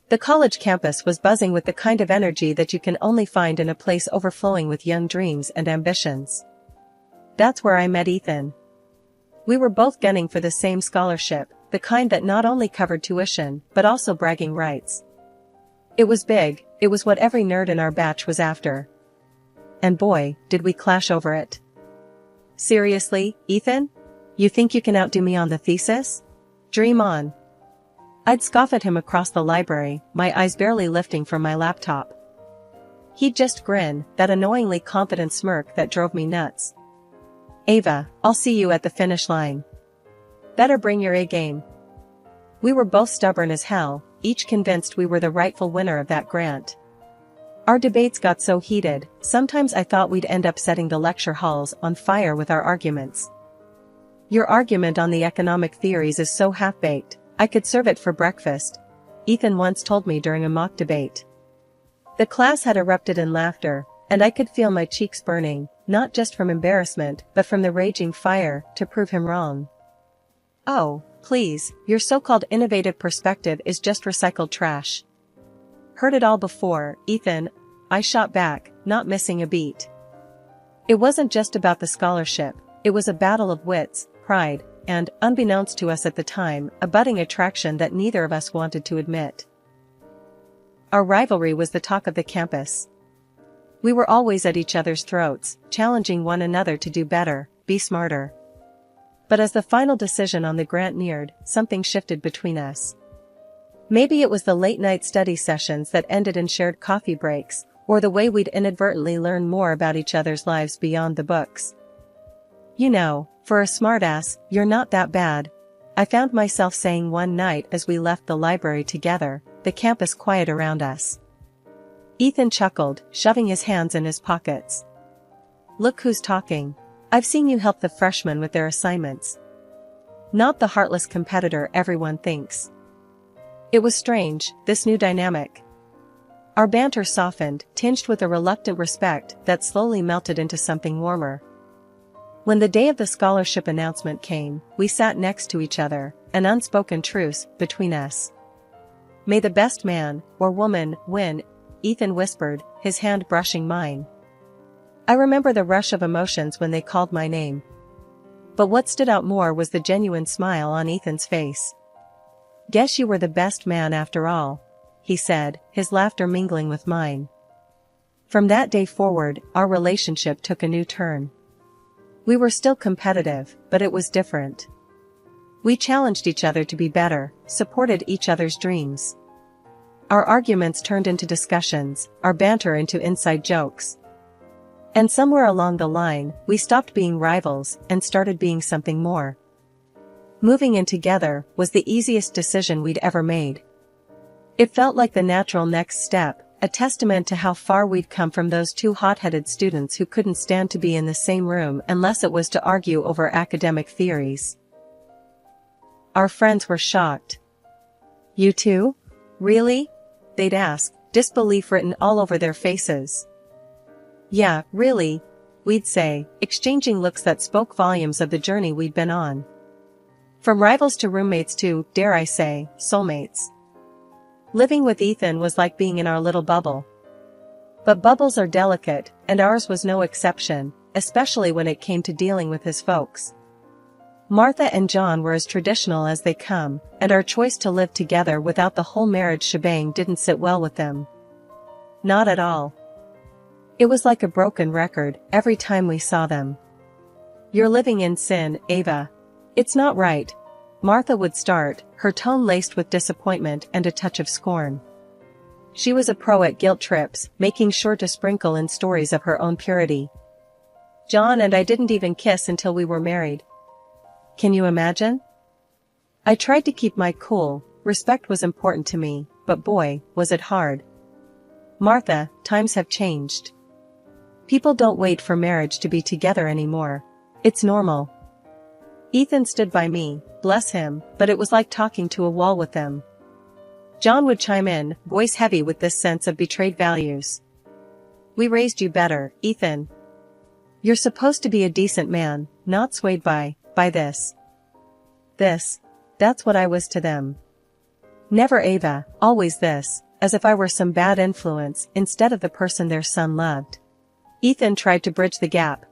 The college campus was buzzing with the kind of energy that you can only find in a place overflowing with young dreams and ambitions. That's where I met Ethan. We were both gunning for the same scholarship, the kind that not only covered tuition, but also bragging rights. It was big, it was what every nerd in our batch was after. And boy, did we clash over it. Seriously, Ethan? You think you can outdo me on the thesis? Dream on. I'd scoff at him across the library, my eyes barely lifting from my laptop. He'd just grin, that annoyingly confident smirk that drove me nuts. Ava, I'll see you at the finish line. Better bring your A game. We were both stubborn as hell, each convinced we were the rightful winner of that grant. Our debates got so heated, sometimes I thought we'd end up setting the lecture halls on fire with our arguments. Your argument on the economic theories is so half-baked, I could serve it for breakfast, Ethan once told me during a mock debate. The class had erupted in laughter, and I could feel my cheeks burning, not just from embarrassment but from the raging fire to prove him wrong. Oh, please, your so-called innovative perspective is just recycled trash. Heard it all before, Ethan, I shot back, not missing a beat. It wasn't just about the scholarship, it was a battle of wits, pride, and, unbeknownst to us at the time, a budding attraction that neither of us wanted to admit. Our rivalry was the talk of the campus. We were always at each other's throats, challenging one another to do better, be smarter. But as the final decision on the grant neared, something shifted between us. Maybe it was the late-night study sessions that ended in shared coffee breaks, or the way we'd inadvertently learn more about each other's lives beyond the books. You know, for a smartass, you're not that bad, I found myself saying one night as we left the library together, the campus quiet around us. Ethan chuckled, shoving his hands in his pockets. Look who's talking. I've seen you help the freshmen with their assignments. Not the heartless competitor everyone thinks. It was strange, this new dynamic. Our banter softened, tinged with a reluctant respect that slowly melted into something warmer. When the day of the scholarship announcement came, we sat next to each other, an unspoken truce between us. May the best man, or woman, win, Ethan whispered, his hand brushing mine. I remember the rush of emotions when they called my name. But what stood out more was the genuine smile on Ethan's face. Guess you were the best man after all, he said, his laughter mingling with mine. From that day forward, our relationship took a new turn. We were still competitive, but it was different. We challenged each other to be better, supported each other's dreams. Our arguments turned into discussions, our banter into inside jokes. And somewhere along the line, we stopped being rivals and started being something more. Moving in together was the easiest decision we'd ever made. It felt like the natural next step, a testament to how far we'd come from those two hot-headed students who couldn't stand to be in the same room unless it was to argue over academic theories. Our friends were shocked. You too? Really? They'd ask, disbelief written all over their faces. Yeah, really, we'd say, exchanging looks that spoke volumes of the journey we'd been on. From rivals to roommates to, dare I say, soulmates. Living with Ethan was like being in our little bubble. But bubbles are delicate, and ours was no exception, especially when it came to dealing with his folks. Martha and John were as traditional as they come, and our choice to live together without the whole marriage shebang didn't sit well with them. Not at all. It was like a broken record every time we saw them. You're living in sin, Ava. It's not right. Martha would start, her tone laced with disappointment and a touch of scorn. She was a pro at guilt trips, making sure to sprinkle in stories of her own purity. John and I didn't even kiss until we were married. Can you imagine? I tried to keep my cool, respect was important to me, but boy, was it hard. Martha, times have changed. People don't wait for marriage to be together anymore. It's normal. Ethan stood by me, bless him, but it was like talking to a wall with them. John would chime in, voice heavy with this sense of betrayed values. We raised you better, Ethan. You're supposed to be a decent man, not swayed by this. That's what I was to them. Never Ava, always this, as if I were some bad influence instead of the person their son loved. Ethan tried to bridge the gap.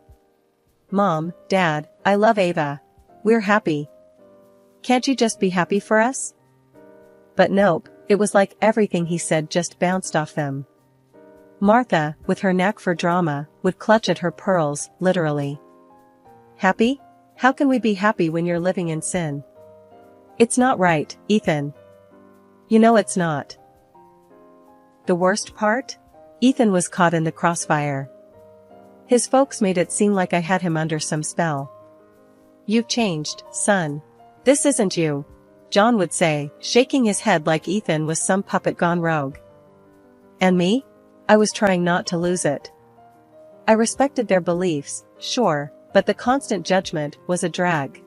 Mom, Dad, I love Ava. We're happy. Can't you just be happy for us? But nope, it was like everything he said just bounced off them. Martha, with her knack for drama, would clutch at her pearls, literally. Happy? How can we be happy when you're living in sin? It's not right, Ethan. You know it's not. The worst part? Ethan was caught in the crossfire. His folks made it seem like I had him under some spell. You've changed, son. This isn't you, John would say, shaking his head like Ethan was some puppet gone rogue. And me? I was trying not to lose it. I respected their beliefs, sure, but the constant judgment was a drag.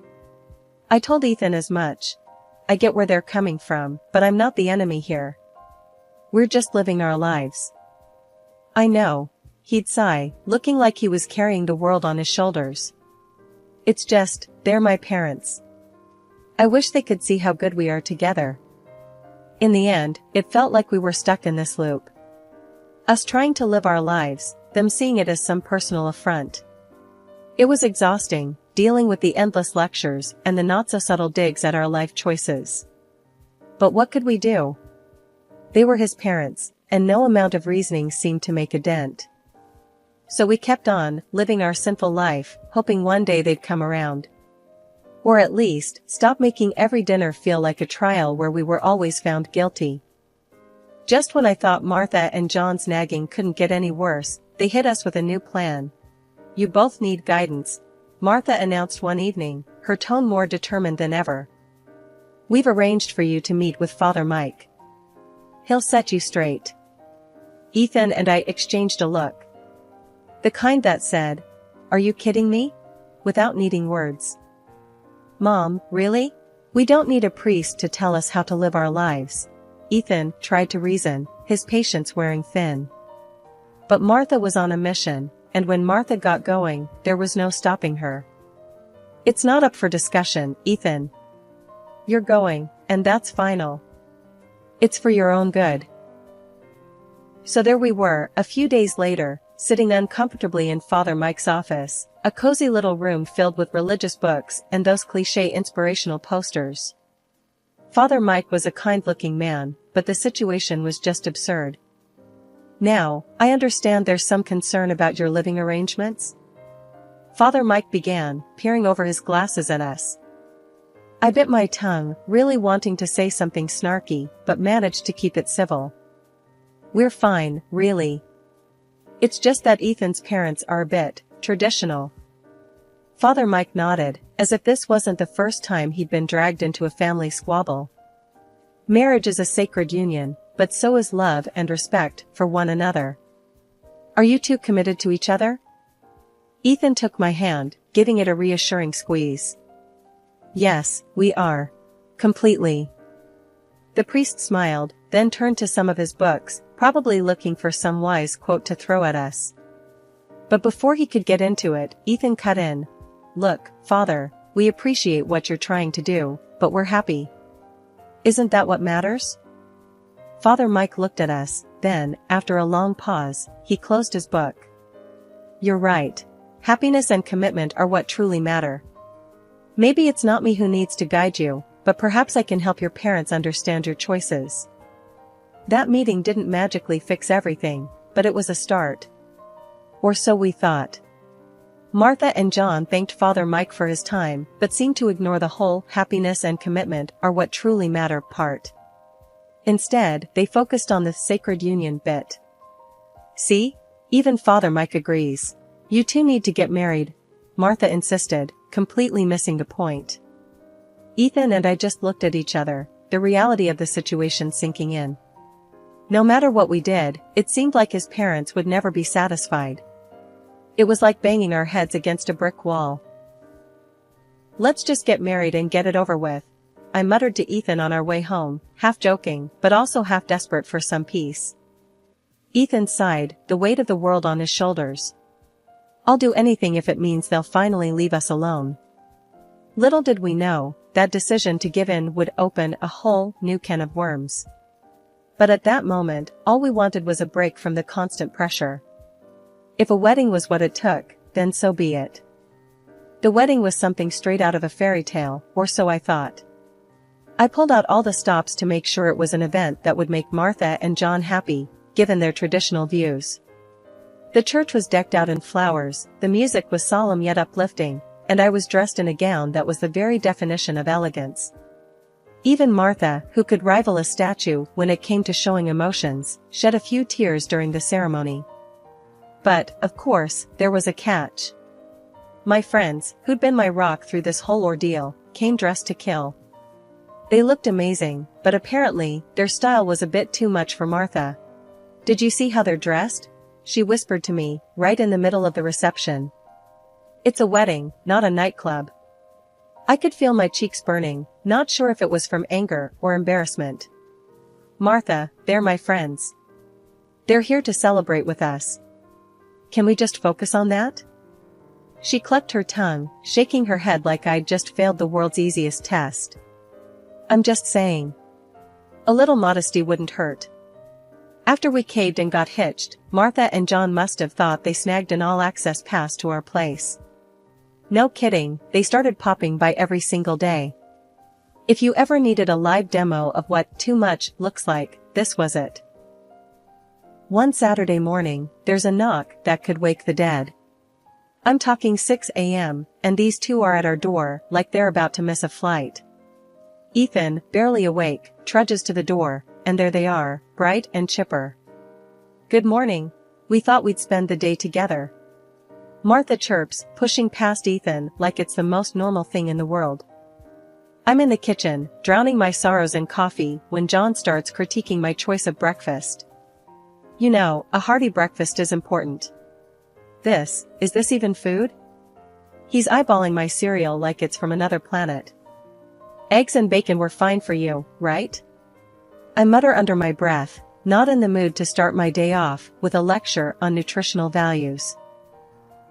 I told Ethan as much. I get where they're coming from, but I'm not the enemy here. We're just living our lives. I know, he'd sigh, looking like he was carrying the world on his shoulders. It's just, they're my parents. I wish they could see how good we are together. In the end, it felt like we were stuck in this loop. Us trying to live our lives, them seeing it as some personal affront. It was exhausting, dealing with the endless lectures and the not-so-subtle digs at our life choices. But what could we do? They were his parents, and no amount of reasoning seemed to make a dent. So we kept on, living our sinful life, hoping one day they'd come around. Or at least, stop making every dinner feel like a trial where we were always found guilty. Just when I thought Martha and John's nagging couldn't get any worse, they hit us with a new plan. You both need guidance, Martha announced one evening, her tone more determined than ever. We've arranged for you to meet with Father Mike. He'll set you straight. Ethan and I exchanged a look. The kind that said, "Are you kidding me?" without needing words. Mom, really? We don't need a priest to tell us how to live our lives. Ethan tried to reason, his patience wearing thin. But Martha was on a mission, and when Martha got going, there was no stopping her. It's not up for discussion, Ethan. You're going, and that's final. It's for your own good. So there we were, a few days later, sitting uncomfortably in Father Mike's office, a cozy little room filled with religious books and those cliché inspirational posters. Father Mike was a kind-looking man, but the situation was just absurd. Now, I understand there's some concern about your living arrangements? Father Mike began, peering over his glasses at us. I bit my tongue, really wanting to say something snarky, but managed to keep it civil. We're fine, really. It's just that Ethan's parents are a bit traditional. Father Mike nodded, as if this wasn't the first time he'd been dragged into a family squabble. Marriage is a sacred union, but so is love and respect for one another. Are you two committed to each other? Ethan took my hand, giving it a reassuring squeeze. Yes, we are. Completely. The priest smiled, then turned to some of his books, probably looking for some wise quote to throw at us. But before he could get into it, Ethan cut in. Look, Father, we appreciate what you're trying to do, but we're happy. Isn't that what matters? Father Mike looked at us, then, after a long pause, he closed his book. You're right. Happiness and commitment are what truly matter. Maybe it's not me who needs to guide you, but perhaps I can help your parents understand your choices. That meeting didn't magically fix everything, but it was a start. Or so we thought. Martha and John thanked Father Mike for his time, but seemed to ignore the whole happiness and commitment are what truly matter part. Instead, they focused on the sacred union bit. See? Even Father Mike agrees. You two need to get married, Martha insisted, completely missing the point. Ethan and I just looked at each other, the reality of the situation sinking in. No matter what we did, it seemed like his parents would never be satisfied. It was like banging our heads against a brick wall. Let's just get married and get it over with, I muttered to Ethan on our way home, half joking, but also half desperate for some peace. Ethan sighed, the weight of the world on his shoulders. I'll do anything if it means they'll finally leave us alone. Little did we know, that decision to give in would open a whole new can of worms. But at that moment, all we wanted was a break from the constant pressure. If a wedding was what it took, then so be it. The wedding was something straight out of a fairy tale, or so I thought. I pulled out all the stops to make sure it was an event that would make Martha and John happy, given their traditional views. The church was decked out in flowers, the music was solemn yet uplifting, and I was dressed in a gown that was the very definition of elegance. Even Martha, who could rival a statue when it came to showing emotions, shed a few tears during the ceremony. But, of course, there was a catch. My friends, who'd been my rock through this whole ordeal, came dressed to kill. They looked amazing, but apparently, their style was a bit too much for Martha. "Did you see how they're dressed?" she whispered to me, right in the middle of the reception. "It's a wedding, not a nightclub." I could feel my cheeks burning, not sure if it was from anger or embarrassment. "Martha, they're my friends. They're here to celebrate with us. Can we just focus on that?" She clucked her tongue, shaking her head like I'd just failed the world's easiest test. "I'm just saying. A little modesty wouldn't hurt." After we caved and got hitched, Martha and John must have thought they snagged an all-access pass to our place. No kidding, they started popping by every single day. If you ever needed a live demo of what too much looks like, this was it. One Saturday morning, there's a knock that could wake the dead. I'm talking 6 a.m., and these two are at our door like they're about to miss a flight. Ethan, barely awake, trudges to the door, and there they are, bright and chipper. "Good morning. We thought we'd spend the day together." Martha chirps, pushing past Ethan like it's the most normal thing in the world. I'm in the kitchen, drowning my sorrows in coffee, when John starts critiquing my choice of breakfast. "You know, a hearty breakfast is important. Is this even food?" He's eyeballing my cereal like it's from another planet. "Eggs and bacon were fine for you, right?" I mutter under my breath, not in the mood to start my day off with a lecture on nutritional values.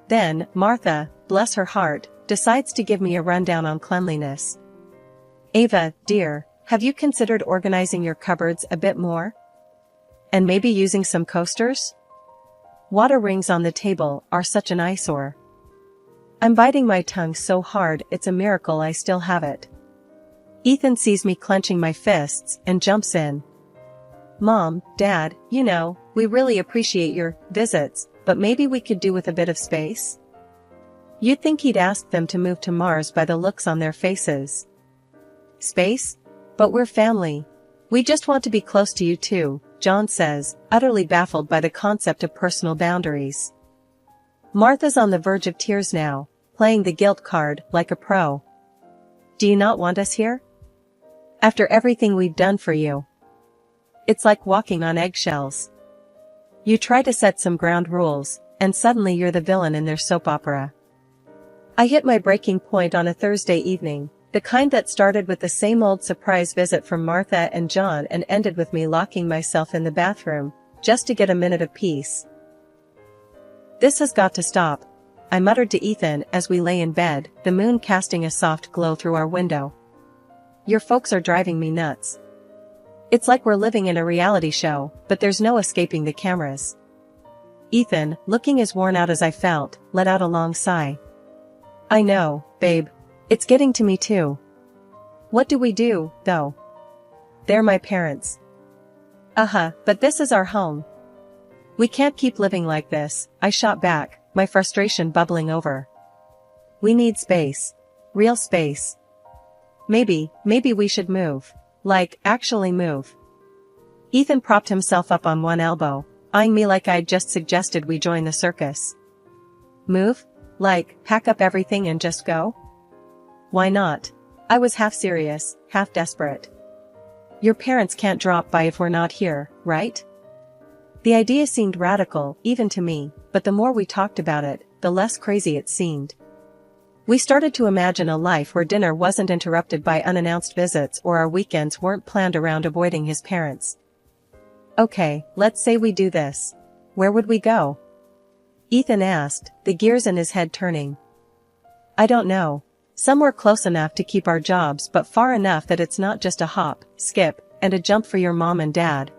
Then, Martha, bless her heart, decides to give me a rundown on cleanliness. "Ava, dear, have you considered organizing your cupboards a bit more? And maybe using some coasters? Water rings on the table are such an eyesore." I'm biting my tongue so hard it's a miracle I still have it. Ethan sees me clenching my fists and jumps in. "Mom, Dad, you know, we really appreciate your visits, but maybe we could do with a bit of space?" You'd think he'd ask them to move to Mars by the looks on their faces. "Space? But we're family. We just want to be close to you too," John says, utterly baffled by the concept of personal boundaries. Martha's on the verge of tears now, playing the guilt card like a pro. "Do you not want us here? After everything we've done for you?" It's like walking on eggshells. You try to set some ground rules, and suddenly you're the villain in their soap opera. I hit my breaking point on a Thursday evening, the kind that started with the same old surprise visit from Martha and John and ended with me locking myself in the bathroom, just to get a minute of peace. "This has got to stop," I muttered to Ethan as we lay in bed, the moon casting a soft glow through our window. "Your folks are driving me nuts. It's like we're living in a reality show, but there's no escaping the cameras." Ethan, looking as worn out as I felt, let out a long sigh. "I know, babe. It's getting to me too. What do we do, though? They're my parents." But this is our home. We can't keep living like this," I shot back, my frustration bubbling over. "We need space. Real space. Maybe we should move. Like, actually move." Ethan propped himself up on one elbow, eyeing me like I'd just suggested we join the circus. "Move? Like, pack up everything and just go?" "Why not?" I was half serious, half desperate. "Your parents can't drop by if we're not here, right?" The idea seemed radical, even to me, but the more we talked about it, the less crazy it seemed. We started to imagine a life where dinner wasn't interrupted by unannounced visits or our weekends weren't planned around avoiding his parents. "Okay, let's say we do this. Where would we go?" Ethan asked, the gears in his head turning. "I don't know. Some were close enough to keep our jobs but far enough that it's not just a hop, skip, and a jump for your mom and dad,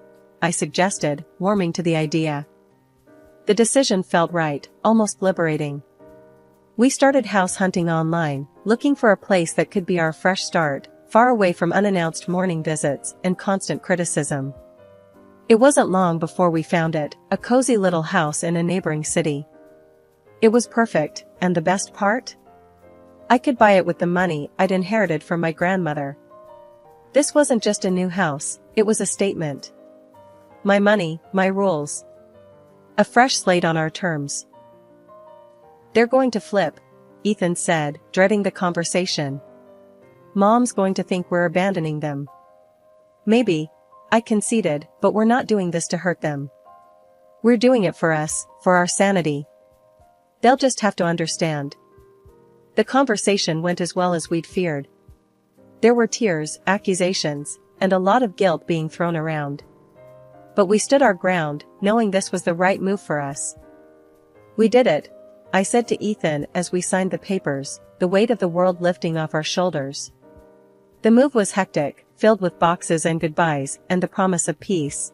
I suggested, warming to the idea. The decision felt right, almost liberating. We started house hunting online, looking for a place that could be our fresh start, far away from unannounced morning visits and constant criticism. It wasn't long before we found it, a cozy little house in a neighboring city. It was perfect, and the best part? I could buy it with the money I'd inherited from my grandmother. This wasn't just a new house, it was a statement. My money, my rules. A fresh slate on our terms. They're going to flip, Ethan said, dreading the conversation. Mom's going to think we're abandoning them. Maybe, I conceded, but we're not doing this to hurt them. We're doing it for us, for our sanity. They'll just have to understand. The conversation went as well as we'd feared. There were tears, accusations, and a lot of guilt being thrown around. But we stood our ground, knowing this was the right move for us. We did it, I said to Ethan as we signed the papers, the weight of the world lifting off our shoulders. The move was hectic, filled with boxes and goodbyes and the promise of peace.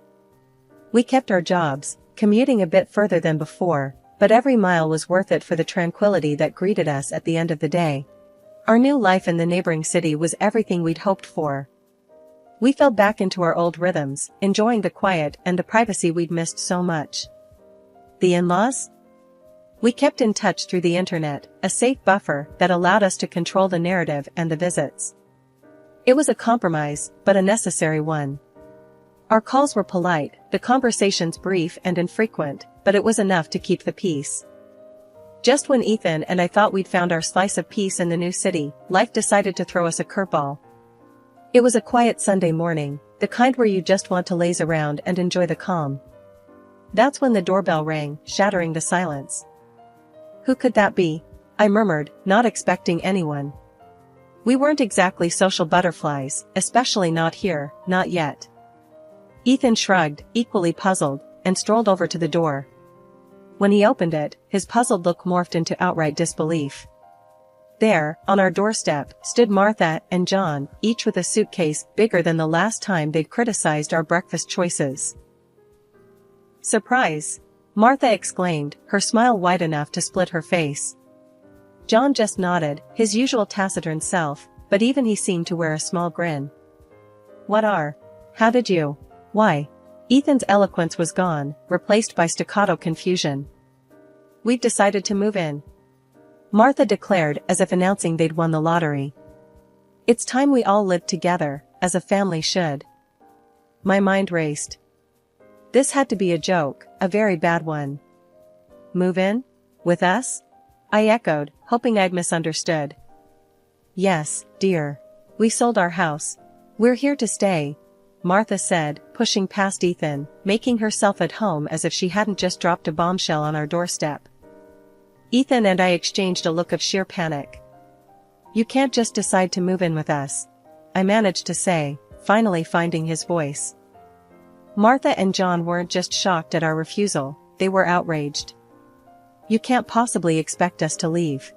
We kept our jobs, commuting a bit further than before, but every mile was worth it for the tranquility that greeted us at the end of the day. Our new life in the neighboring city was everything we'd hoped for. We fell back into our old rhythms, enjoying the quiet and the privacy we'd missed so much. The in-laws? We kept in touch through the internet, a safe buffer that allowed us to control the narrative and the visits. It was a compromise, but a necessary one. Our calls were polite, the conversations brief and infrequent, but it was enough to keep the peace. Just when Ethan and I thought we'd found our slice of peace in the new city, life decided to throw us a curveball. It was a quiet Sunday morning, the kind where you just want to laze around and enjoy the calm. That's when the doorbell rang, shattering the silence. Who could that be? I murmured, not expecting anyone. We weren't exactly social butterflies, especially not here, not yet. Ethan shrugged, equally puzzled, and strolled over to the door. When he opened it, his puzzled look morphed into outright disbelief. There, on our doorstep, stood Martha and John, each with a suitcase bigger than the last time they'd criticized our breakfast choices. Surprise! Martha exclaimed, her smile wide enough to split her face. John just nodded, his usual taciturn self, but even he seemed to wear a small grin. How did you? Why? Ethan's eloquence was gone, replaced by staccato confusion. We've decided to move in. Martha declared as if announcing they'd won the lottery. It's time we all lived together, as a family should. My mind raced. This had to be a joke, a very bad one. Move in? With us? I echoed, hoping I'd misunderstood. Yes, dear. We sold our house. We're here to stay, Martha said, pushing past Ethan, making herself at home as if she hadn't just dropped a bombshell on our doorstep. Ethan and I exchanged a look of sheer panic. You can't just decide to move in with us, I managed to say, finally finding his voice. Martha and John weren't just shocked at our refusal, they were outraged. You can't possibly expect us to leave.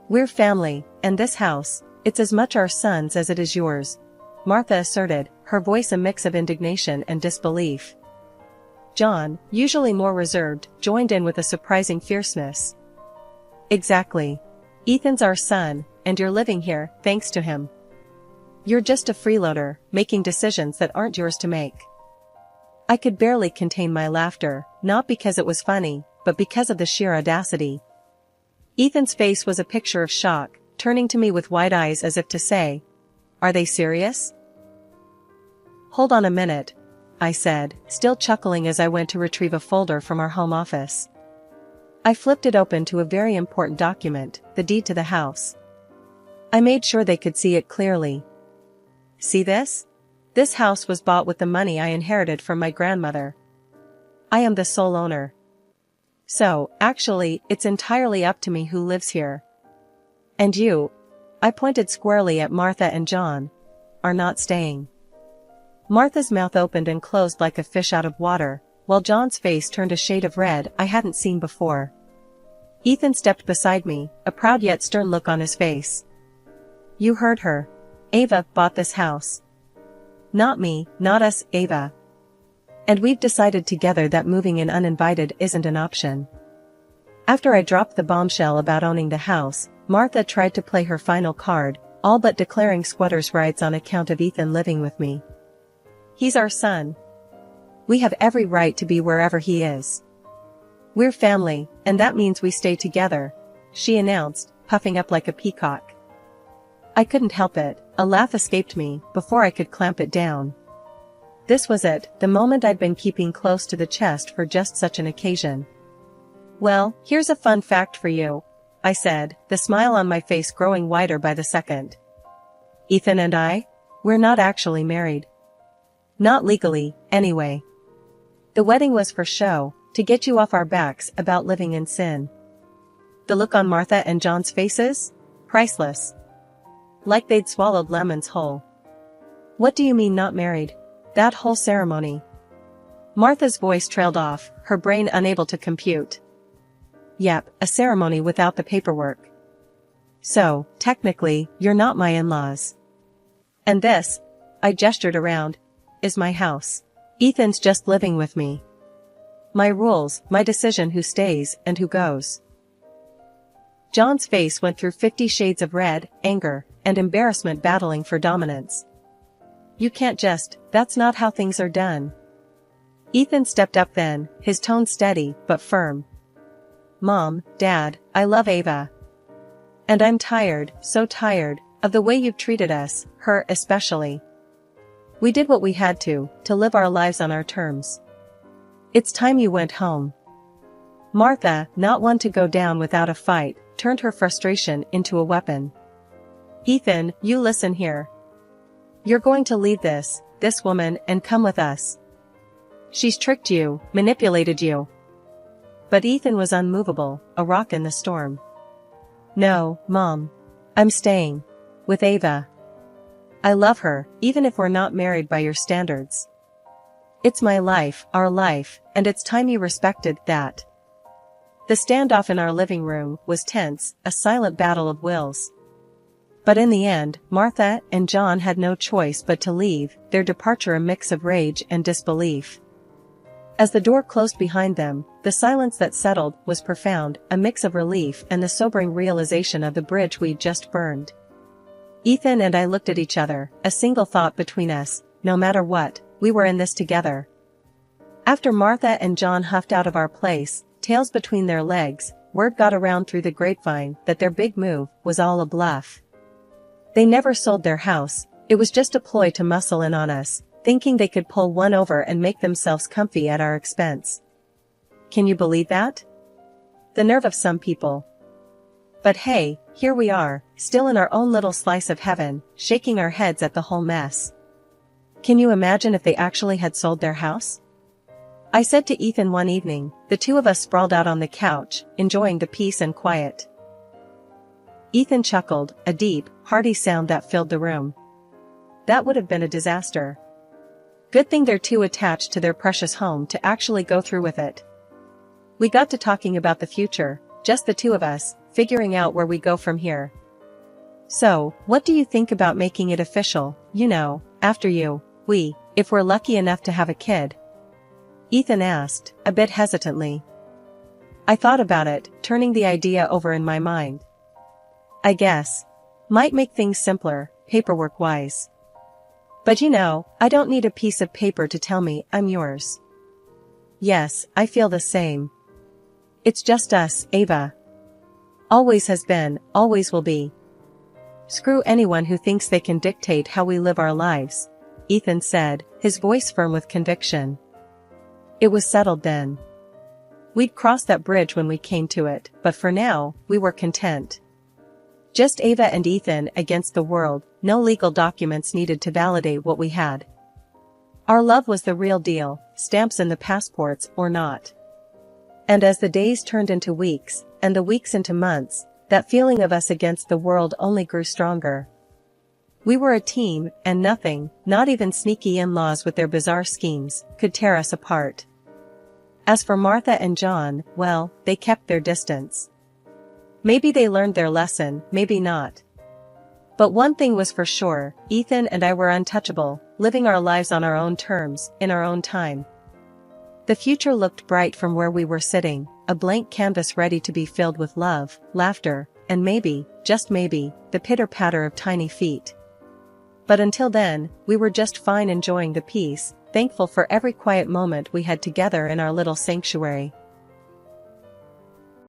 We're family, and this house, it's as much our son's as it is yours, Martha asserted, her voice a mix of indignation and disbelief. John, usually more reserved, joined in with a surprising fierceness. Exactly. Ethan's our son, and you're living here, thanks to him. You're just a freeloader, making decisions that aren't yours to make. I could barely contain my laughter, not because it was funny, but because of the sheer audacity. Ethan's face was a picture of shock, turning to me with wide eyes as if to say, "Are they serious?" Hold on a minute, I said, still chuckling as I went to retrieve a folder from our home office. I flipped it open to a very important document, the deed to the house. I made sure they could see it clearly. See this? This house was bought with the money I inherited from my grandmother. I am the sole owner. So, actually, it's entirely up to me who lives here. And you, I pointed squarely at Martha and John, are not staying. Martha's mouth opened and closed like a fish out of water, while John's face turned a shade of red I hadn't seen before. Ethan stepped beside me, a proud yet stern look on his face. You heard her. Ava bought this house. Not me, not us, Ava. And we've decided together that moving in uninvited isn't an option. After I dropped the bombshell about owning the house, Martha tried to play her final card, all but declaring squatters' rights on account of Ethan living with me. He's our son. We have every right to be wherever he is. We're family, and that means we stay together, she announced, puffing up like a peacock. I couldn't help it, a laugh escaped me before I could clamp it down. This was it, the moment I'd been keeping close to the chest for just such an occasion. Well, here's a fun fact for you, I said, the smile on my face growing wider by the second. Ethan and I? We're not actually married. Not legally, anyway. The wedding was for show, to get you off our backs about living in sin. The look on Martha and John's faces? Priceless. Like they'd swallowed lemons whole. What do you mean not married? That whole ceremony. Martha's voice trailed off, her brain unable to compute. Yep, a ceremony without the paperwork. So, technically, you're not my in-laws. And this, I gestured around, is my house. Ethan's just living with me. My rules, my decision who stays and who goes. John's face went through 50 shades of red, anger, and embarrassment battling for dominance. You can't just, that's not how things are done. Ethan stepped up then, his tone steady but firm. Mom, Dad, I love Ava. And I'm tired, so tired, of the way you've treated us, her especially. We did what we had to live our lives on our terms. It's time you went home. Martha, not one to go down without a fight, turned her frustration into a weapon. Ethan, you listen here. You're going to leave this woman and come with us. She's tricked you, manipulated you. But Ethan was unmovable, a rock in the storm. No, Mom. I'm staying. With Ava. I love her, even if we're not married by your standards. It's my life, our life, and it's time you respected that. The standoff in our living room was tense, a silent battle of wills. But in the end, Martha and John had no choice but to leave, their departure a mix of rage and disbelief. As the door closed behind them, the silence that settled was profound, a mix of relief and the sobering realization of the bridge we'd just burned. Ethan and I looked at each other, a single thought between us, no matter what, we were in this together. After Martha and John huffed out of our place, tails between their legs, word got around through the grapevine that their big move was all a bluff. They never sold their house, it was just a ploy to muscle in on us, thinking they could pull one over and make themselves comfy at our expense. Can you believe that? The nerve of some people. But hey, here we are, still in our own little slice of heaven, shaking our heads at the whole mess. Can you imagine if they actually had sold their house? I said to Ethan one evening, the two of us sprawled out on the couch, enjoying the peace and quiet. Ethan chuckled, a deep, hearty sound that filled the room. That would have been a disaster. Good thing they're too attached to their precious home to actually go through with it. We got to talking about the future, just the two of us, figuring out where we go from here. So, what do you think about making it official, after if we're lucky enough to have a kid? Ethan asked, a bit hesitantly. I thought about it, turning the idea over in my mind. I guess. Might make things simpler, paperwork-wise. But I don't need a piece of paper to tell me I'm yours. Yes, I feel the same. It's just us, Ava. Always has been, always will be. Screw anyone who thinks they can dictate how we live our lives, Ethan said, his voice firm with conviction. It was settled then. We'd cross that bridge when we came to it, but for now, we were content. Just Ava and Ethan against the world, no legal documents needed to validate what we had. Our love was the real deal, stamps in the passports or not. And as the days turned into weeks, and the weeks into months, that feeling of us against the world only grew stronger. We were a team, and nothing, not even sneaky in-laws with their bizarre schemes, could tear us apart. As for Martha and John, well, they kept their distance. Maybe they learned their lesson, maybe not. But one thing was for sure, Ethan and I were untouchable, living our lives on our own terms, in our own time. The future looked bright from where we were sitting, a blank canvas ready to be filled with love, laughter, and maybe, just maybe, the pitter-patter of tiny feet. But until then, we were just fine, enjoying the peace, thankful for every quiet moment we had together in our little sanctuary.